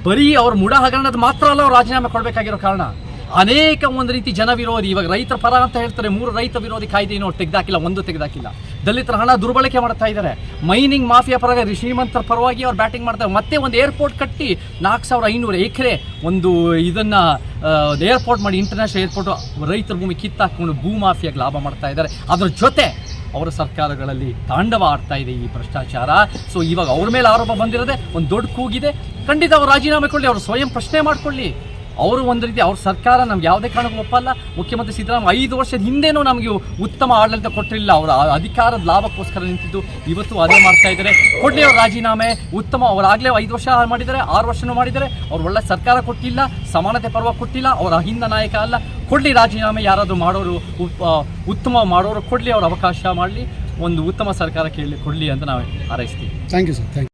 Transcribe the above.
ಬರೀ ಅವ್ರ ಮುಡ ಹಗರಣದ ಮಾತ್ರ ಅಲ್ಲ ಅವ್ರು ರಾಜೀನಾಮೆ ಕೊಡಬೇಕಾಗಿರೋ ಕಾರಣ. ಅನೇಕ ಒಂದು ರೀತಿ ಜನ ವಿರೋಧಿ, ಇವಾಗ ರೈತರ ಪರ ಅಂತ ಹೇಳ್ತಾರೆ, 3 ರೈತ ವಿರೋಧಿ ಕಾಯ್ದೆಯನ್ನು ತೆಗೆದಾಕಿಲ್ಲ, ಒಂದು ತೆಗೆದಾಕಿಲ್ಲ. ದಲಿತರ ಹಣ ದುರ್ಬಳಕೆ ಮಾಡ್ತಾ ಇದ್ದಾರೆ. ಮೈನಿಂಗ್ ಮಾಫಿಯಾ ಪರವಾಗಿ ಶ್ರೀಮಂತರ ಪರವಾಗಿ ಅವ್ರು ಬ್ಯಾಟಿಂಗ್ ಮಾಡ್ತಾರೆ. ಮತ್ತೆ ಒಂದು ಏರ್ಪೋರ್ಟ್ ಕಟ್ಟಿ 4500 ಎಕರೆ ಒಂದು ಇದನ್ನು ಏರ್ಪೋರ್ಟ್ ಮಾಡಿ, ಇಂಟರ್ನ್ಯಾಷನಲ್ ಏರ್ಪೋರ್ಟ್, ರೈತರ ಭೂಮಿ ಕಿತ್ತಾಕೊಂಡು ಭೂ ಮಾಫಿಯಾಗಿ ಲಾಭ ಮಾಡ್ತಾ ಇದ್ದಾರೆ. ಅದ್ರ ಜೊತೆ ಅವರ ಸರ್ಕಾರಗಳಲ್ಲಿ ತಾಂಡವ ಆಡ್ತಾ ಇದೆ ಈ ಭ್ರಷ್ಟಾಚಾರ. ಸೊ ಇವಾಗ ಅವ್ರ ಮೇಲೆ ಆರೋಪ ಬಂದಿರೋದೆ ಒಂದು ದೊಡ್ಡ ಕೂಗಿದೆ. ಖಂಡಿತ ಅವ್ರು ರಾಜೀನಾಮೆ ಕೊಡಲಿ, ಅವರು ಸ್ವಯಂ ಪ್ರಶ್ನೆ ಮಾಡ್ಕೊಳ್ಳಿ. ಅವರು ಒಂದು ರೀತಿ ಅವ್ರ ಸರ್ಕಾರ ನಮ್ಗೆ ಯಾವುದೇ ಕಾರಣಕ್ಕೂ ಒಪ್ಪಲ್ಲ. ಮುಖ್ಯಮಂತ್ರಿ ಸಿದ್ದರಾಮಯ್ಯ 5 ವರ್ಷದ ಹಿಂದೆನೂ ನಮಗೆ ಉತ್ತಮ ಆಡಳಿತ ಕೊಟ್ಟಿರಲಿಲ್ಲ. ಅವರ ಅಧಿಕಾರದ ಲಾಭಕ್ಕೋಸ್ಕರ ನಿಂತಿದ್ದು, ಇವತ್ತು ಅದೇ ಮಾಡ್ತಾ ಇದ್ದಾರೆ. ಕೊಡಲಿ ಅವ್ರ ರಾಜೀನಾಮೆ. ಉತ್ತಮ, ಅವರಾಗಲೇ 5 ವರ್ಷ ಮಾಡಿದ್ದಾರೆ, 6 ವರ್ಷನೂ ಮಾಡಿದ್ದಾರೆ. ಅವ್ರು ಒಳ್ಳೆ ಸರ್ಕಾರ ಕೊಟ್ಟಿಲ್ಲ, ಸಮಾನತೆ ಪರವಾಗಿ ಕೊಟ್ಟಿಲ್ಲ, ಅವರ ಹಿಂದ ನಾಯಕ ಅಲ್ಲ. ಕೊಡಲಿ ರಾಜೀನಾಮೆ. ಯಾರಾದರೂ ಮಾಡೋರು, ಉತ್ತಮ ಮಾಡೋರು ಕೊಡಲಿ, ಅವ್ರ ಅವಕಾಶ ಮಾಡಲಿ, ಒಂದು ಉತ್ತಮ ಸರ್ಕಾರ ಕೊಡಲಿ ಅಂತ ನಾವು ಹಾರೈಸ್ತೀವಿ. Thank you sir.